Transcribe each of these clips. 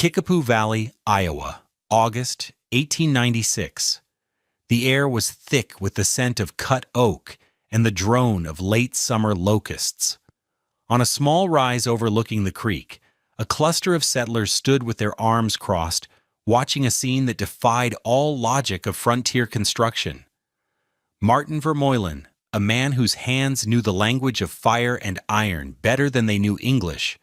Kickapoo Valley, Iowa, August 1896. The air was thick with the scent of cut oak and the drone of late summer locusts. On a small rise overlooking the creek, a cluster of settlers stood with their arms crossed, watching a scene that defied all logic of frontier construction. Martin Vermeulen, a man whose hands knew the language of fire and iron better than they knew English,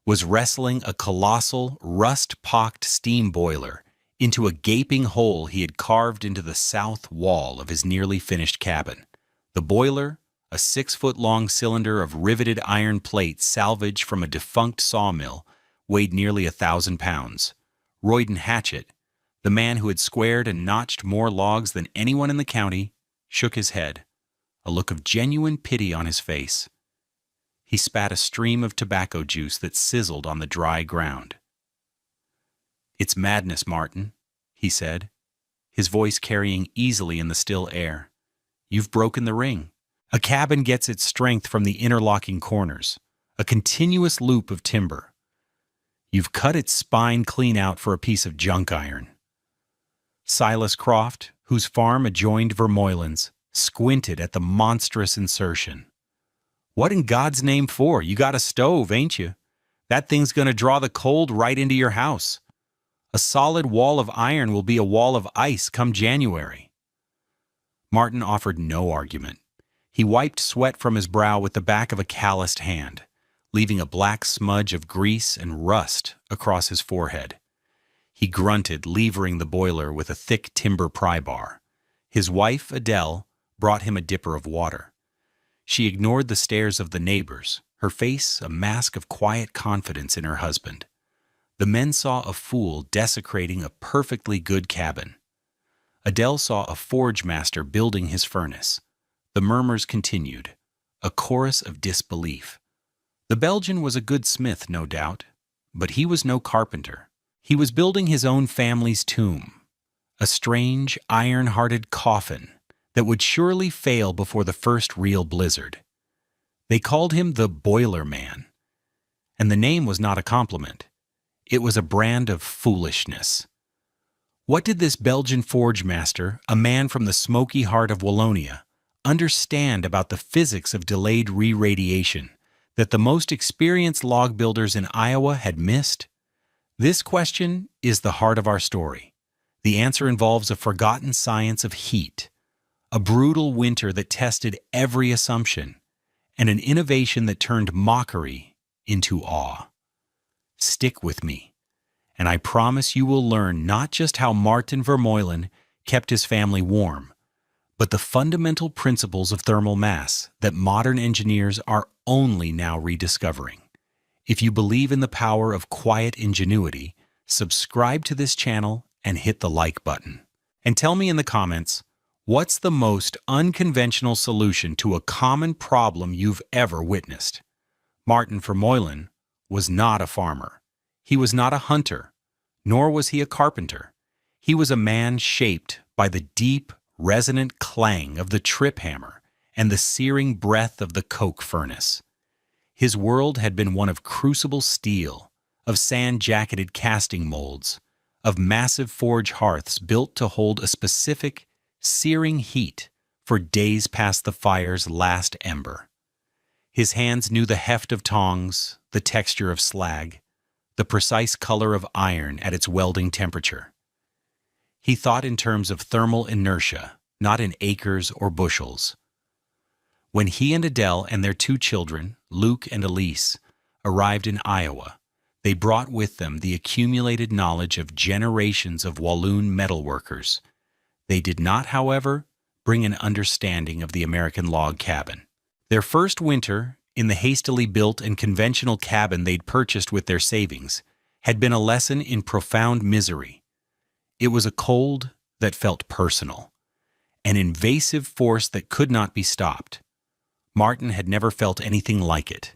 was wrestling a colossal, rust-pocked steam boiler into a gaping hole he had carved into the south wall of his nearly finished cabin. The boiler, a 6-foot-long cylinder of riveted iron plate salvaged from a defunct sawmill, weighed nearly 1,000 pounds. Royden Hatchett, the man who had squared and notched more logs than anyone in the county, shook his head, a look of genuine pity on his face. He spat a stream of tobacco juice that sizzled on the dry ground. "It's madness, Martin," he said, his voice carrying easily in the still air. "You've broken the ring. A cabin gets its strength from the interlocking corners, a continuous loop of timber. You've cut its spine clean out for a piece of junk iron." Silas Croft, whose farm adjoined Vermeulen's, squinted at the monstrous insertion. "What in God's name for? You got a stove, ain't you? That thing's gonna draw the cold right into your house. A solid wall of iron will be a wall of ice come January." Martin offered no argument. He wiped sweat from his brow with the back of a calloused hand, leaving a black smudge of grease and rust across his forehead. He grunted, levering the boiler with a thick timber pry bar. His wife, Adele, brought him a dipper of water. She ignored the stares of the neighbors, her face a mask of quiet confidence in her husband. The men saw a fool desecrating a perfectly good cabin. Adele saw a forge master building his furnace. The murmurs continued, a chorus of disbelief. The Belgian was a good smith, no doubt, but he was no carpenter. He was building his own family's tomb, a strange, iron-hearted coffin that would surely fail before the first real blizzard. They called him the Boiler Man, and the name was not a compliment. It was a brand of foolishness. What did this Belgian forge master, a man from the smoky heart of Wallonia, understand about the physics of delayed re-radiation that the most experienced log builders in Iowa had missed? This question is the heart of our story. The answer involves a forgotten science of heat, a brutal winter that tested every assumption, and an innovation that turned mockery into awe. Stick with me, and I promise you will learn not just how Martin Vermeulen kept his family warm, but the fundamental principles of thermal mass that modern engineers are only now rediscovering. If you believe in the power of quiet ingenuity, subscribe to this channel and hit the like button. And tell me in the comments, what's the most unconventional solution to a common problem you've ever witnessed? Martin Vermeulen was not a farmer. He was not a hunter, nor was he a carpenter. He was a man shaped by the deep, resonant clang of the trip hammer and the searing breath of the coke furnace. His world had been one of crucible steel, of sand-jacketed casting molds, of massive forge hearths built to hold a specific, searing heat for days past the fire's last ember. His hands knew the heft of tongs, the texture of slag, the precise color of iron at its welding temperature. He thought in terms of thermal inertia, not in acres or bushels. When he and Adele and their 2 children, Luke and Elise, arrived in Iowa, they brought with them the accumulated knowledge of generations of Walloon metalworkers. They did not, however, bring an understanding of the American log cabin. Their first winter, in the hastily built and conventional cabin they'd purchased with their savings, had been a lesson in profound misery. It was a cold that felt personal, an invasive force that could not be stopped. Martin had never felt anything like it.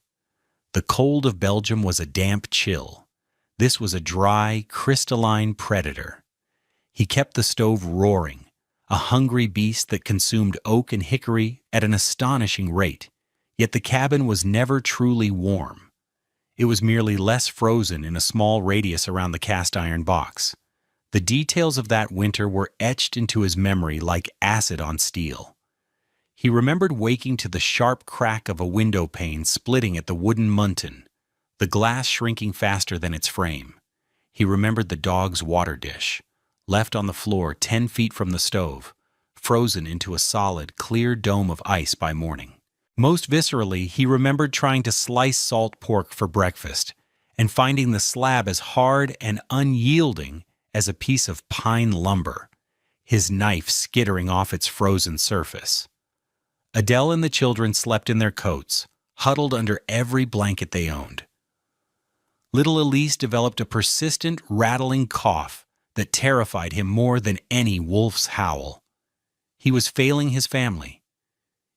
The cold of Belgium was a damp chill. This was a dry, crystalline predator. He kept the stove roaring, a hungry beast that consumed oak and hickory at an astonishing rate, yet the cabin was never truly warm. It was merely less frozen in a small radius around the cast-iron box. The details of that winter were etched into his memory like acid on steel. He remembered waking to the sharp crack of a window pane splitting at the wooden muntin, the glass shrinking faster than its frame. He remembered the dog's water dish, left on the floor 10 feet from the stove, frozen into a solid, clear dome of ice by morning. Most viscerally, he remembered trying to slice salt pork for breakfast and finding the slab as hard and unyielding as a piece of pine lumber, his knife skittering off its frozen surface. Adele and the children slept in their coats, huddled under every blanket they owned. Little Elise developed a persistent, rattling cough that terrified him more than any wolf's howl. He was failing his family.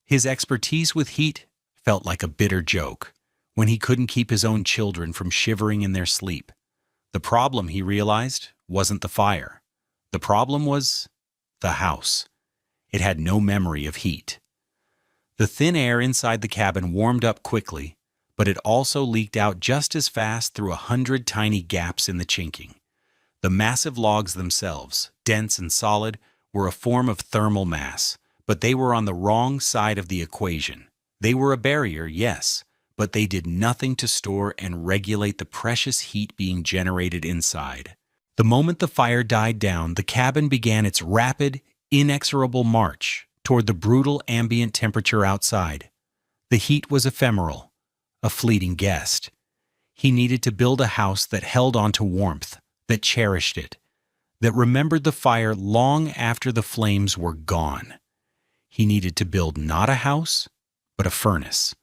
His expertise with heat felt like a bitter joke when he couldn't keep his own children from shivering in their sleep. The problem, he realized, wasn't the fire. The problem was the house. It had no memory of heat. The thin air inside the cabin warmed up quickly, but it also leaked out just as fast through 100 tiny gaps in the chinking. The massive logs themselves, dense and solid, were a form of thermal mass, but they were on the wrong side of the equation. They were a barrier, yes, but they did nothing to store and regulate the precious heat being generated inside. The moment the fire died down, the cabin began its rapid, inexorable march toward the brutal ambient temperature outside. The heat was ephemeral, a fleeting guest. He needed to build a house that held on to warmth, that cherished it, that remembered the fire long after the flames were gone. He needed to build not a house, but a furnace.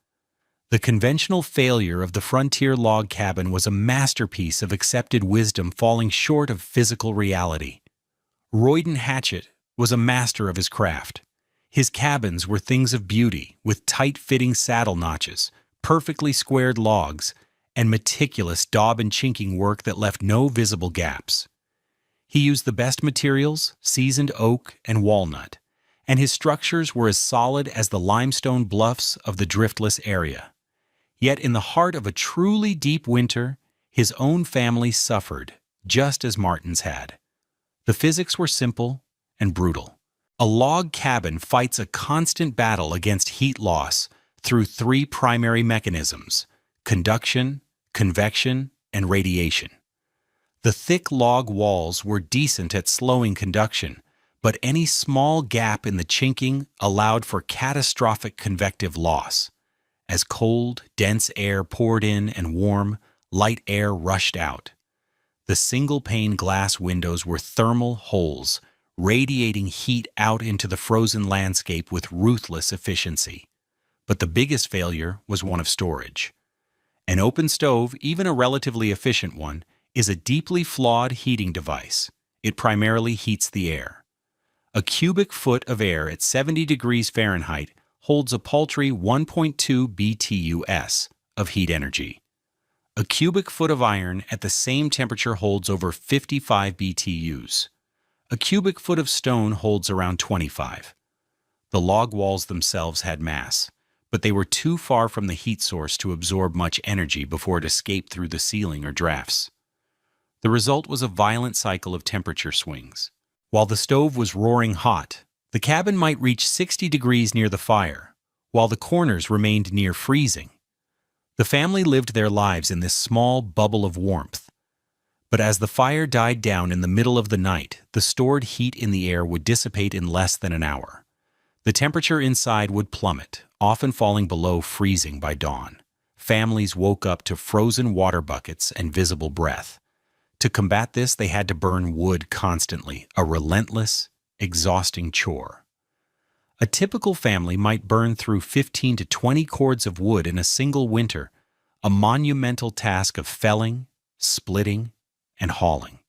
The conventional failure of the frontier log cabin was a masterpiece of accepted wisdom falling short of physical reality. Royden Hatchett was a master of his craft. His cabins were things of beauty, with tight-fitting saddle notches, perfectly squared logs, and meticulous daub and chinking work that left no visible gaps. He used the best materials, seasoned oak and walnut, and his structures were as solid as the limestone bluffs of the driftless area. Yet in the heart of a truly deep winter, his own family suffered, just as Martin's had. The physics were simple and brutal. A log cabin fights a constant battle against heat loss through 3 primary mechanisms: conduction, convection, and radiation. The thick log walls were decent at slowing conduction, but any small gap in the chinking allowed for catastrophic convective loss. As cold, dense air poured in and warm, light air rushed out. The single-pane glass windows were thermal holes, radiating heat out into the frozen landscape with ruthless efficiency. But the biggest failure was one of storage. An open stove, even a relatively efficient one, is a deeply flawed heating device. It primarily heats the air. A cubic foot of air at 70 degrees Fahrenheit holds a paltry 1.2 BTUs of heat energy. A cubic foot of iron at the same temperature holds over 55 BTUs. A cubic foot of stone holds around 25. The log walls themselves had mass, but they were too far from the heat source to absorb much energy before it escaped through the ceiling or drafts. The result was a violent cycle of temperature swings. While the stove was roaring hot, the cabin might reach 60 degrees near the fire, while the corners remained near freezing. The family lived their lives in this small bubble of warmth. But as the fire died down in the middle of the night, the stored heat in the air would dissipate in less than an hour. The temperature inside would plummet, often falling below freezing by dawn. Families woke up to frozen water buckets and visible breath. To combat this, they had to burn wood constantly, a relentless, exhausting chore. A typical family might burn through 15 to 20 cords of wood in a single winter, a monumental task of felling, splitting, and hauling.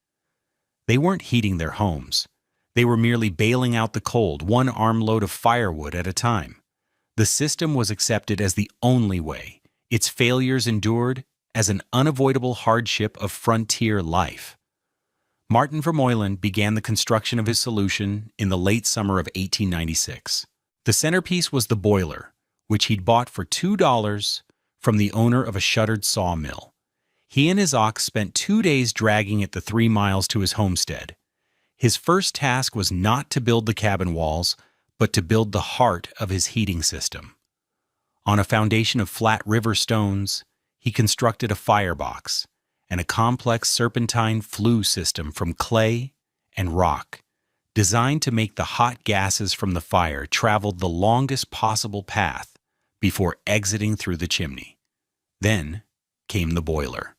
They weren't heating their homes. They were merely bailing out the cold, one armload of firewood at a time. The system was accepted as the only way, its failures endured as an unavoidable hardship of frontier life. Martin Vermeulen began the construction of his solution in the late summer of 1896. The centerpiece was the boiler, which he'd bought for $2 from the owner of a shuttered sawmill. He and his ox spent 2 days dragging it the 3 miles to his homestead. His first task was not to build the cabin walls, but to build the heart of his heating system. On a foundation of flat river stones, he constructed a firebox and a complex serpentine flue system from clay and rock, designed to make the hot gases from the fire travel the longest possible path before exiting through the chimney. Then came the boiler.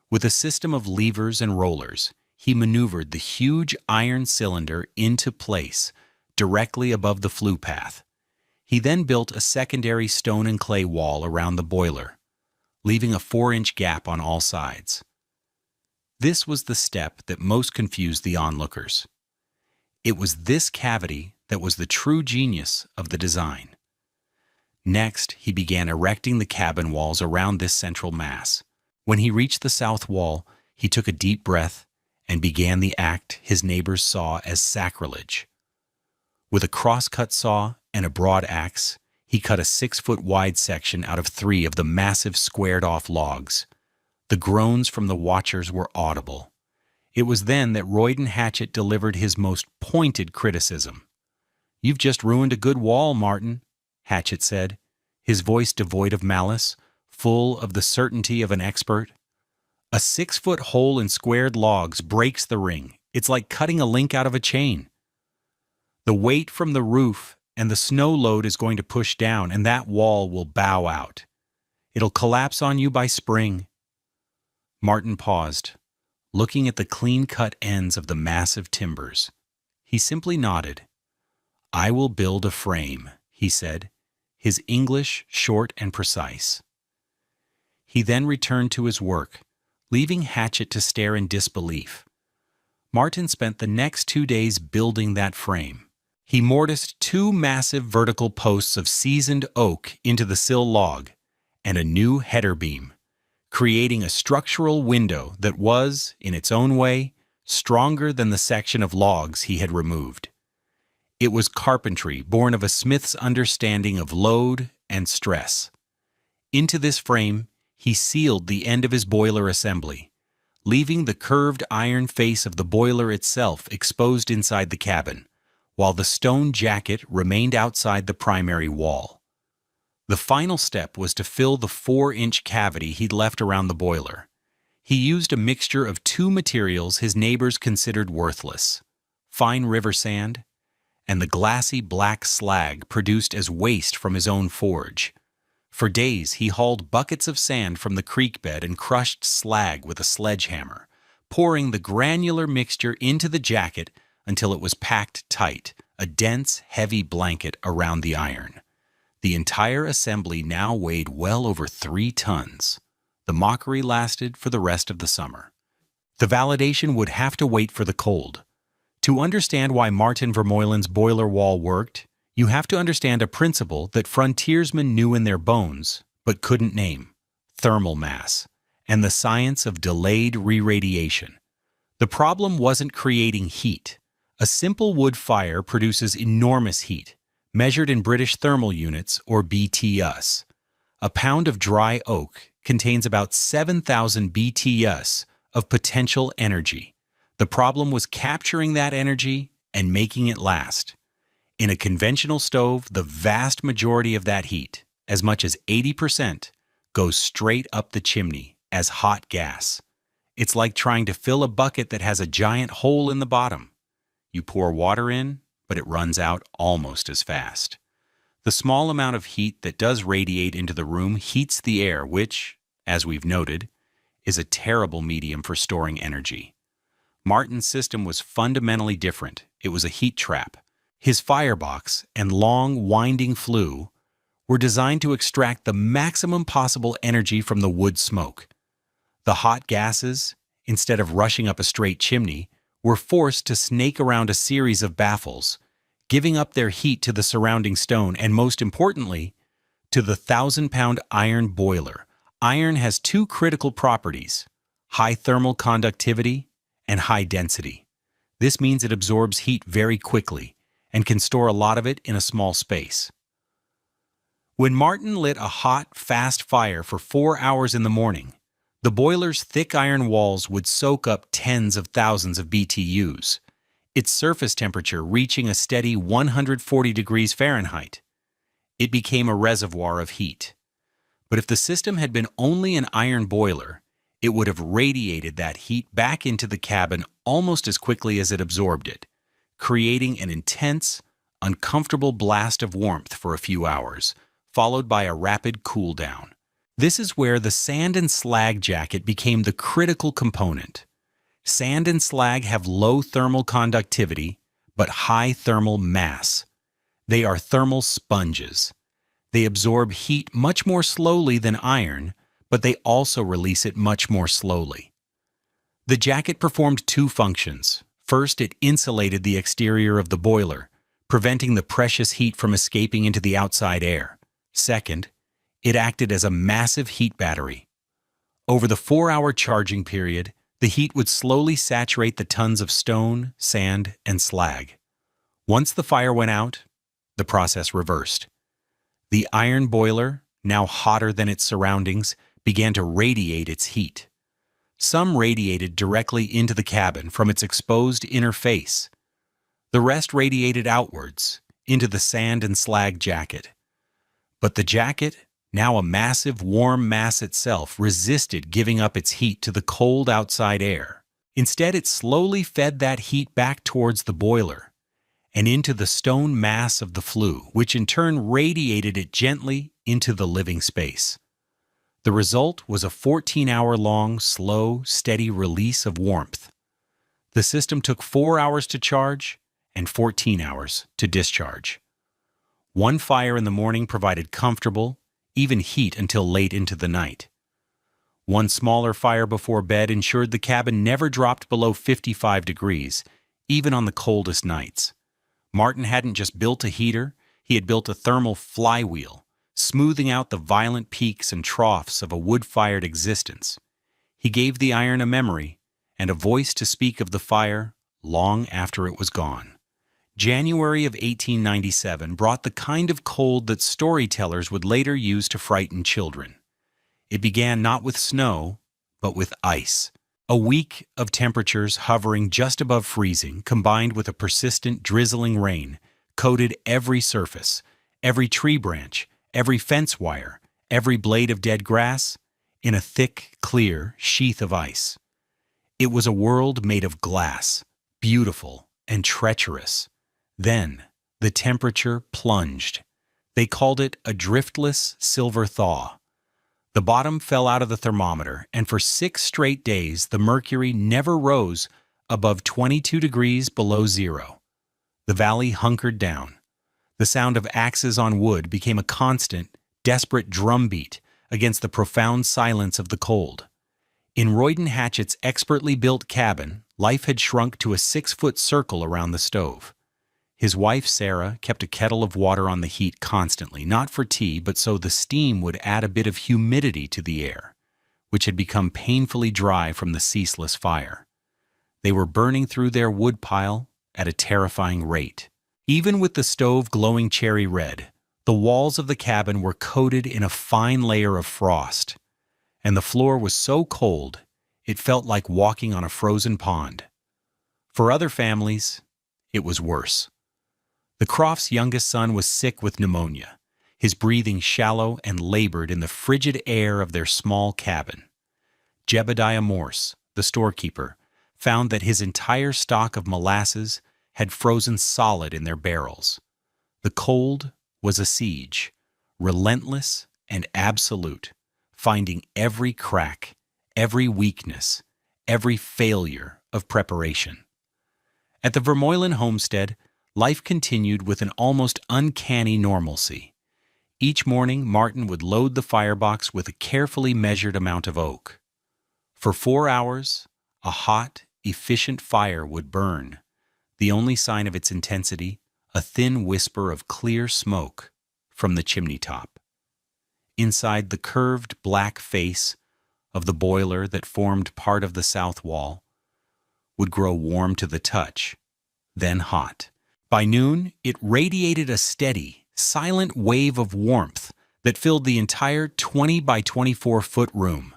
With a system of levers and rollers, he maneuvered the huge iron cylinder into place directly above the flue path. He then built a secondary stone and clay wall around the boiler, leaving a 4-inch gap on all sides. This was the step that most confused the onlookers. It was this cavity that was the true genius of the design. Next, he began erecting the cabin walls around this central mass. When he reached the south wall, he took a deep breath and began the act his neighbors saw as sacrilege. With a cross-cut saw and a broad axe, he cut a 6-foot-wide section out of 3 of the massive squared-off logs. The groans from the watchers were audible. It was then that Royden Hatchett delivered his most pointed criticism. "You've just ruined a good wall, Martin," Hatchett said, his voice devoid of malice, full of the certainty of an expert. "A 6-foot hole in squared logs breaks the ring. It's like cutting a link out of a chain. The weight from the roof and the snow load is going to push down, and that wall will bow out. It'll collapse on you by spring." Martin paused, looking at the clean-cut ends of the massive timbers. He simply nodded. "I will build a frame," he said, his English short and precise. He then returned to his work, leaving Hatchett to stare in disbelief. Martin spent the next 2 days building that frame. He mortised 2 massive vertical posts of seasoned oak into the sill log and a new header beam, creating a structural window that was, in its own way, stronger than the section of logs he had removed. It was carpentry born of a smith's understanding of load and stress. Into this frame, he sealed the end of his boiler assembly, leaving the curved iron face of the boiler itself exposed inside the cabin, while the stone jacket remained outside the primary wall. The final step was to fill the 4-inch cavity he'd left around the boiler. He used a mixture of 2 materials his neighbors considered worthless: fine river sand and the glassy black slag produced as waste from his own forge. For days he hauled buckets of sand from the creek bed and crushed slag with a sledgehammer, pouring the granular mixture into the jacket until it was packed tight, a dense, heavy blanket around the iron. The entire assembly now weighed well over 3 tons. The mockery lasted for the rest of the summer. The validation would have to wait for the cold. To understand why Martin Vermeulen's boiler wall worked, you have to understand a principle that frontiersmen knew in their bones, but couldn't name: thermal mass, and the science of delayed re-radiation. The problem wasn't creating heat. A simple wood fire produces enormous heat, measured in British thermal units, or BTUs. A pound of dry oak contains about 7,000 BTUs of potential energy. The problem was capturing that energy and making it last. In a conventional stove, the vast majority of that heat, as much as 80%, goes straight up the chimney as hot gas. It's like trying to fill a bucket that has a giant hole in the bottom. You pour water in, but it runs out almost as fast. The small amount of heat that does radiate into the room heats the air, which, as we've noted, is a terrible medium for storing energy. Martin's system was fundamentally different. It was a heat trap. His firebox and long, winding flue were designed to extract the maximum possible energy from the wood smoke. The hot gases, instead of rushing up a straight chimney, were forced to snake around a series of baffles, giving up their heat to the surrounding stone and, most importantly, to the 1,000-pound iron boiler. Iron has 2 critical properties: high thermal conductivity and high density. This means it absorbs heat very quickly and can store a lot of it in a small space. When Martin lit a hot, fast fire for 4 hours in the morning, The boiler's thick iron walls would soak up tens of thousands of BTUs, its surface temperature reaching a steady 140 degrees Fahrenheit. It became a reservoir of heat. But if the system had been only an iron boiler, it would have radiated that heat back into the cabin almost as quickly as it absorbed it, creating an intense, uncomfortable blast of warmth for a few hours, followed by a rapid cool down. This is where the sand and slag jacket became the critical component. Sand and slag have low thermal conductivity, but high thermal mass. They are thermal sponges. They absorb heat much more slowly than iron, but they also release it much more slowly. The jacket performed two functions. First, it insulated the exterior of the boiler, preventing the precious heat from escaping into the outside air. Second, it acted as a massive heat battery. Over the 4-hour charging period, the heat would slowly saturate the tons of stone, sand, and slag. Once the fire went out, the process reversed. The iron boiler, now hotter than its surroundings, began to radiate its heat. Some radiated directly into the cabin from its exposed inner face. The rest radiated outwards, into the sand and slag jacket. But the jacket, now a massive warm mass itself, resisted giving up its heat to the cold outside air. Instead, it slowly fed that heat back towards the boiler and into the stone mass of the flue, which in turn radiated it gently into the living space. The result was a 14-hour-long, slow, steady release of warmth. The system took 4 hours to charge and 14 hours to discharge. One fire in the morning provided comfortable, even heat until late into the night. One smaller fire before bed ensured the cabin never dropped below 55 degrees, even on the coldest nights. Martin hadn't just built a heater, he had built a thermal flywheel, smoothing out the violent peaks and troughs of a wood-fired existence. He gave the iron a memory and a voice to speak of the fire long after it was gone. January of 1897 brought the kind of cold that storytellers would later use to frighten children. It began not with snow, but with ice. A week of temperatures hovering just above freezing, combined with a persistent drizzling rain, coated every surface, every tree branch, every fence wire, every blade of dead grass, in a thick, clear sheath of ice. It was a world made of glass, beautiful and treacherous. Then the temperature plunged. They called it a driftless silver thaw. The bottom fell out of the thermometer, and for 6 straight days the mercury never rose above 22 degrees below zero. The valley hunkered down. The sound of axes on wood became a constant, desperate drumbeat against the profound silence of the cold. In Royden Hatchett's expertly built cabin, life had shrunk to a 6-foot circle around the stove. His wife, Sarah, kept a kettle of water on the heat constantly, not for tea, but so the steam would add a bit of humidity to the air, which had become painfully dry from the ceaseless fire. They were burning through their wood pile at a terrifying rate. Even with the stove glowing cherry red, the walls of the cabin were coated in a fine layer of frost, and the floor was so cold it felt like walking on a frozen pond. For other families, it was worse. The Crofts' youngest son was sick with pneumonia, his breathing shallow and labored in the frigid air of their small cabin. Jebediah Morse, the storekeeper, found that his entire stock of molasses had frozen solid in their barrels. The cold was a siege, relentless and absolute, finding every crack, every weakness, every failure of preparation. At the Vermeulen homestead, life continued with an almost uncanny normalcy. Each morning, Martin would load the firebox with a carefully measured amount of oak. For 4 hours, a hot, efficient fire would burn, the only sign of its intensity, a thin whisper of clear smoke from the chimney top. Inside the curved black face of the boiler that formed part of the south wall would grow warm to the touch, then hot. By noon, it radiated a steady, silent wave of warmth that filled the entire 20 by 24-foot room.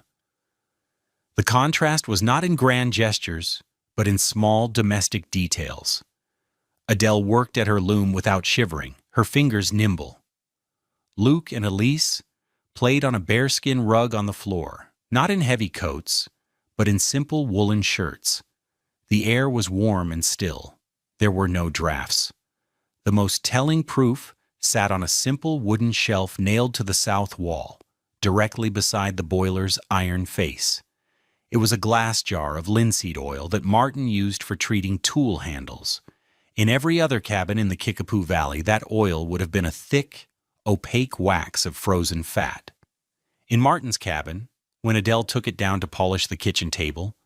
The contrast was not in grand gestures, but in small domestic details. Adele worked at her loom without shivering, her fingers nimble. Luke and Elise played on a bearskin rug on the floor, not in heavy coats, but in simple woolen shirts. The air was warm and still. There were no drafts. The most telling proof sat on a simple wooden shelf nailed to the south wall, directly beside the boiler's iron face. It was a glass jar of linseed oil that Martin used for treating tool handles. In every other cabin in the Kickapoo Valley, that oil would have been a thick, opaque wax of frozen fat. In Martin's cabin, when Adele took it down to polish the kitchen table,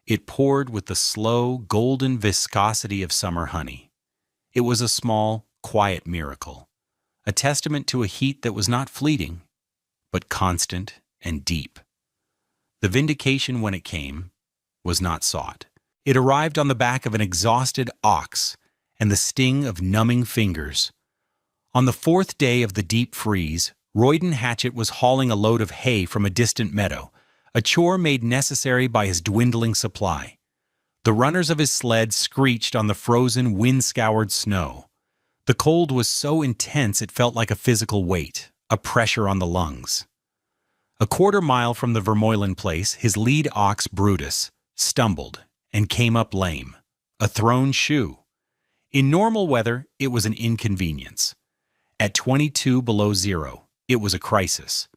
it poured with the slow, golden viscosity of summer honey. It was a small, quiet miracle, a testament to a heat that was not fleeting, but constant and deep. The vindication, when it came, was not sought. It arrived on the back of an exhausted ox and the sting of numbing fingers. On the fourth day of the deep freeze, Royden Hatchett was hauling a load of hay from a distant meadow, a chore made necessary by his dwindling supply. The runners of his sled screeched on the frozen, wind-scoured snow. The cold was so intense it felt like a physical weight, a pressure on the lungs. A quarter-mile from the Vermeulen place, his lead ox, Brutus, stumbled and came up lame, a thrown shoe. In normal weather, it was an inconvenience. At 22 below zero, it was a crisis.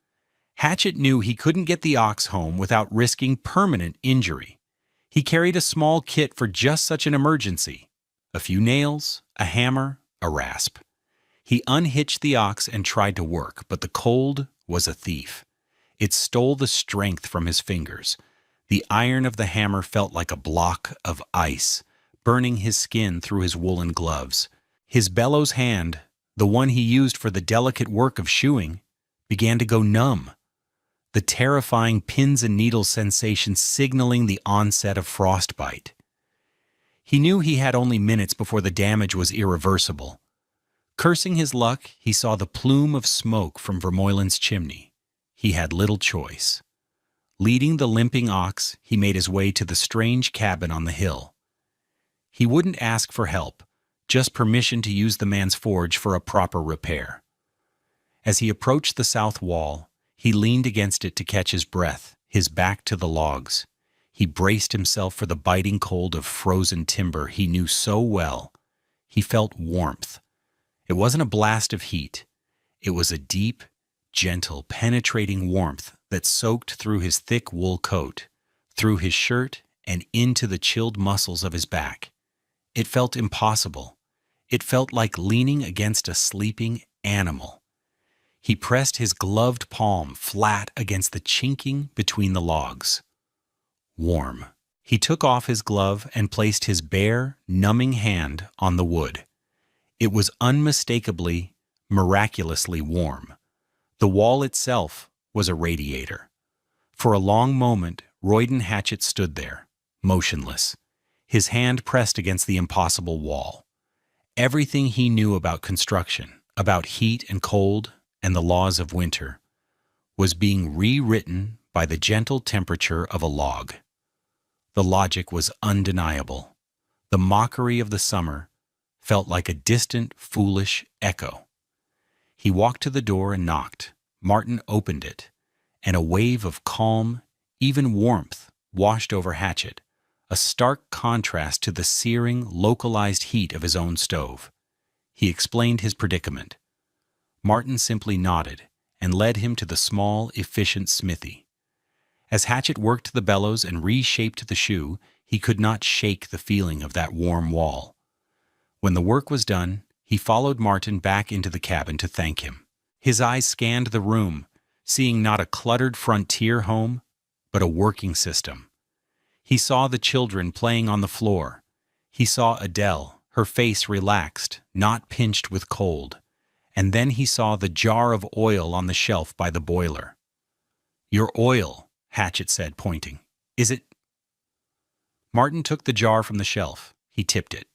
Hatchett knew he couldn't get the ox home without risking permanent injury. He carried a small kit for just such an emergency: a few nails, a hammer, a rasp. He unhitched the ox and tried to work, but the cold was a thief. It stole the strength from his fingers. The iron of the hammer felt like a block of ice, burning his skin through his woolen gloves. His bellows hand, the one he used for the delicate work of shoeing, began to go numb, the terrifying pins and needles sensation signaling the onset of frostbite. He knew he had only minutes before the damage was irreversible. Cursing his luck, he saw the plume of smoke from Vermeulen's chimney. He had little choice. Leading the limping ox, he made his way to the strange cabin on the hill. He wouldn't ask for help, just permission to use the man's forge for a proper repair. As he approached the south wall, he leaned against it to catch his breath, his back to the logs. He braced himself for the biting cold of frozen timber he knew so well. He felt warmth. It wasn't a blast of heat. It was a deep, gentle, penetrating warmth that soaked through his thick wool coat, through his shirt, and into the chilled muscles of his back. It felt impossible. It felt like leaning against a sleeping animal. He pressed his gloved palm flat against the chinking between the logs. Warm. He took off his glove and placed his bare, numbing hand on the wood. It was unmistakably, miraculously warm. The wall itself was a radiator. For a long moment, Royden Hatchett stood there, motionless, his hand pressed against the impossible wall. Everything he knew about construction, about heat and cold and the laws of winter, was being rewritten by the gentle temperature of a log. The logic was undeniable. The mockery of the summer felt like a distant, foolish echo. He walked to the door and knocked. Martin opened it, and a wave of calm, even warmth, washed over Hatchett, a stark contrast to the searing, localized heat of his own stove. He explained his predicament. Martin simply nodded and led him to the small, efficient smithy. As Hatchett worked the bellows and reshaped the shoe, he could not shake the feeling of that warm wall. When the work was done, he followed Martin back into the cabin to thank him. His eyes scanned the room, seeing not a cluttered frontier home, but a working system. He saw the children playing on the floor. He saw Adele, her face relaxed, not pinched with cold. And then he saw the jar of oil on the shelf by the boiler. "Your oil," Hatchett said, pointing. "Is it?" Martin took the jar from the shelf. He tipped it.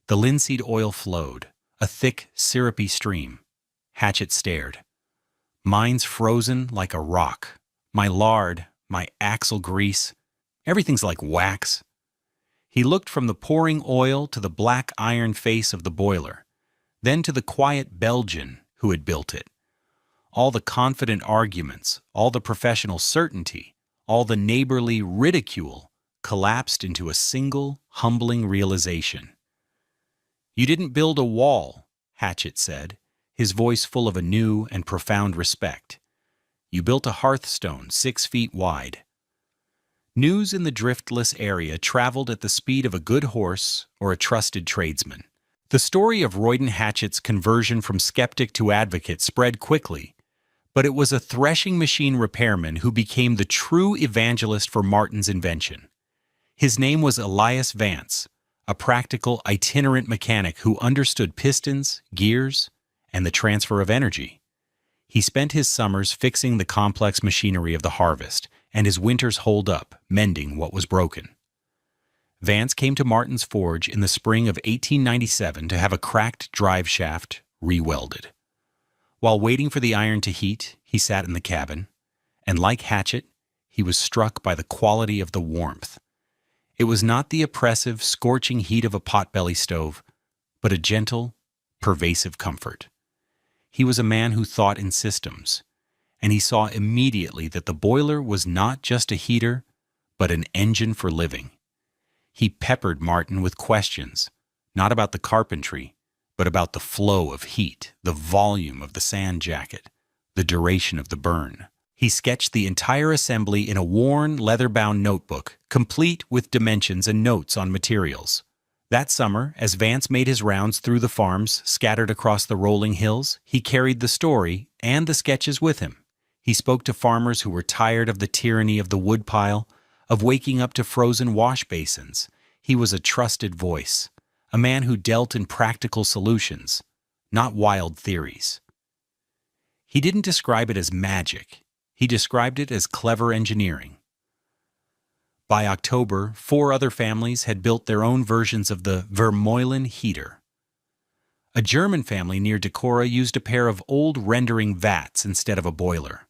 The linseed oil flowed, a thick, syrupy stream. Hatchett stared. "Mine's frozen like a rock. My lard, my axle grease, Everything's like wax." He looked from the pouring oil to the black iron face of the boiler, then to the quiet Belgian who had built it. All the confident arguments, all the professional certainty, all the neighborly ridicule collapsed into a single, humbling realization. "You didn't build a wall," Hatchett said, his voice full of a new and profound respect. "You built a hearthstone 6 feet wide." News in the driftless area traveled at the speed of a good horse or a trusted tradesman. The story of Royden Hatchett's conversion from skeptic to advocate spread quickly, but it was a threshing machine repairman who became the true evangelist for Martin's invention. His name was Elias Vance, a practical, itinerant mechanic who understood pistons, gears, and the transfer of energy. He spent his summers fixing the complex machinery of the harvest, and his winters holed up, mending what was broken. Vance came to Martin's forge in the spring of 1897 to have a cracked drive shaft re-welded. While waiting for the iron to heat, he sat in the cabin, and like Hatchett, he was struck by the quality of the warmth. It was not the oppressive, scorching heat of a potbelly stove, but a gentle, pervasive comfort. He was a man who thought in systems, and he saw immediately that the boiler was not just a heater, but an engine for living. He peppered Martin with questions, not about the carpentry, but about the flow of heat, the volume of the sand jacket, the duration of the burn. He sketched the entire assembly in a worn, leather-bound notebook, complete with dimensions and notes on materials. That summer, as Vance made his rounds through the farms scattered across the rolling hills, he carried the story and the sketches with him. He spoke to farmers who were tired of the tyranny of the woodpile, of waking up to frozen wash basins. He was a trusted voice, a man who dealt in practical solutions, not wild theories. He didn't describe it as magic. He described it as clever engineering. By October, 4 other families had built their own versions of the Vermeulen heater. A German family near Decorah used a pair of old rendering vats instead of a boiler.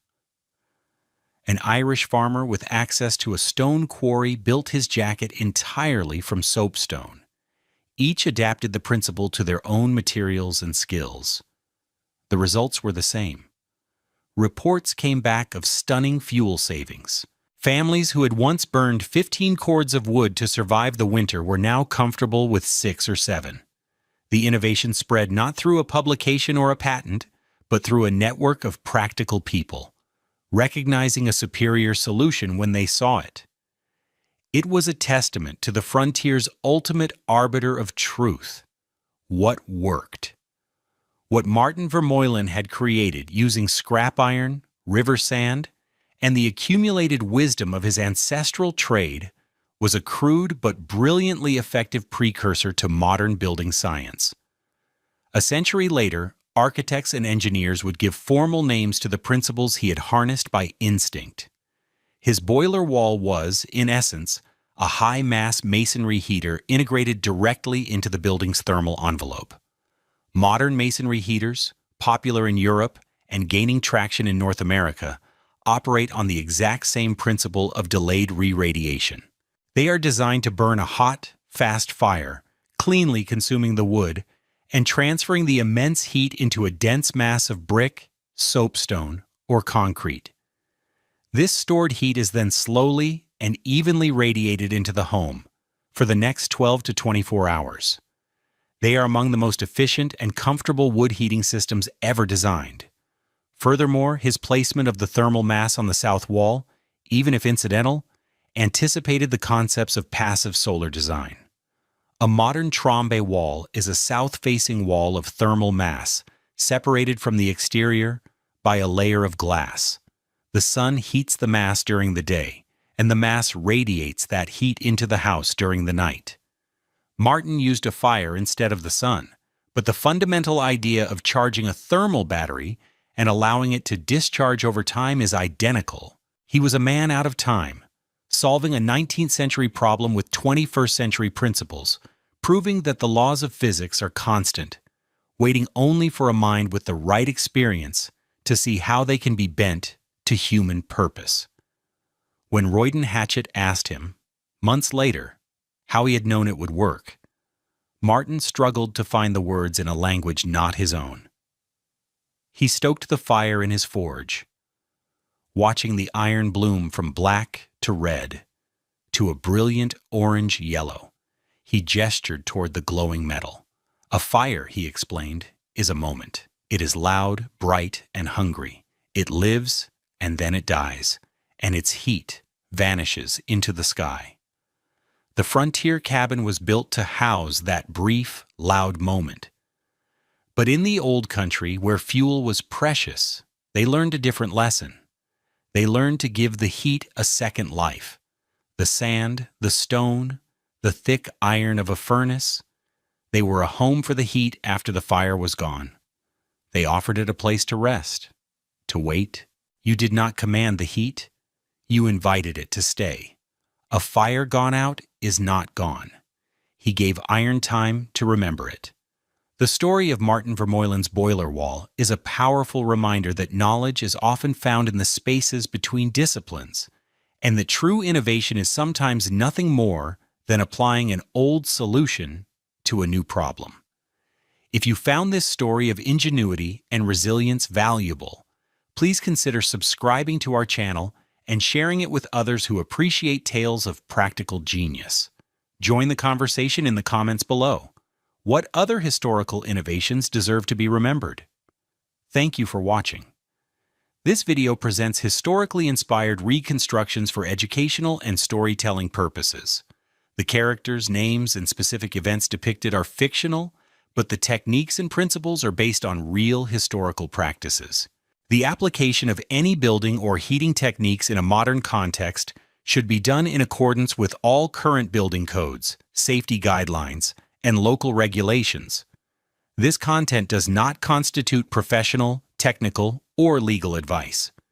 An Irish farmer with access to a stone quarry built his jacket entirely from soapstone. Each adapted the principle to their own materials and skills. The results were the same. Reports came back of stunning fuel savings. Families who had once burned 15 cords of wood to survive the winter were now comfortable with 6 or 7. The innovation spread not through a publication or a patent, but through a network of practical people, recognizing a superior solution when they saw it. It was a testament to the frontier's ultimate arbiter of truth. What worked? What Martin Vermeulen had created using scrap iron, river sand, and the accumulated wisdom of his ancestral trade was a crude but brilliantly effective precursor to modern building science. A century later, architects and engineers would give formal names to the principles he had harnessed by instinct. His boiler wall was, in essence, a high-mass masonry heater integrated directly into the building's thermal envelope. Modern masonry heaters, popular in Europe and gaining traction in North America, operate on the exact same principle of delayed re-radiation. They are designed to burn a hot, fast fire, cleanly consuming the wood, and transferring the immense heat into a dense mass of brick, soapstone, or concrete. This stored heat is then slowly and evenly radiated into the home for the next 12 to 24 hours. They are among the most efficient and comfortable wood heating systems ever designed. Furthermore, his placement of the thermal mass on the south wall, even if incidental, anticipated the concepts of passive solar design. A modern trombe wall is a south-facing wall of thermal mass, separated from the exterior by a layer of glass. The sun heats the mass during the day, and the mass radiates that heat into the house during the night. Martin used a fire instead of the sun, but the fundamental idea of charging a thermal battery and allowing it to discharge over time is identical. He was a man out of time, solving a 19th century problem with 21st century principles, proving that the laws of physics are constant, waiting only for a mind with the right experience to see how they can be bent to human purpose. When Royden Hatchett asked him, Months later, how he had known it would work, Martin struggled to find the words in a language not his own. He stoked the fire in his forge, watching the iron bloom from black to red to a brilliant orange-yellow. He gestured toward the glowing metal. A fire, he explained, is a moment. It is loud, bright, and hungry. It lives, and then it dies, and its heat vanishes into the sky. The frontier cabin was built to house that brief, loud moment. But in the old country, where fuel was precious, they learned a different lesson. They learned to give the heat a second life. The sand, the stone, the thick iron of a furnace, they were a home for the heat after the fire was gone. They offered it a place to rest, to wait. You did not command the heat. You invited it to stay. A fire gone out is not gone. He gave iron time to remember it. The story of Martin Vermeulen's boiler wall is a powerful reminder that knowledge is often found in the spaces between disciplines, and that true innovation is sometimes nothing more than applying an old solution to a new problem. If you found this story of ingenuity and resilience valuable, please consider subscribing to our channel and sharing it with others who appreciate tales of practical genius. Join the conversation in the comments below. What other historical innovations deserve to be remembered? Thank you for watching. This video presents historically inspired reconstructions for educational and storytelling purposes. The characters, names, and specific events depicted are fictional, but the techniques and principles are based on real historical practices. The application of any building or heating techniques in a modern context should be done in accordance with all current building codes, safety guidelines, and local regulations. This content does not constitute professional, technical, or legal advice.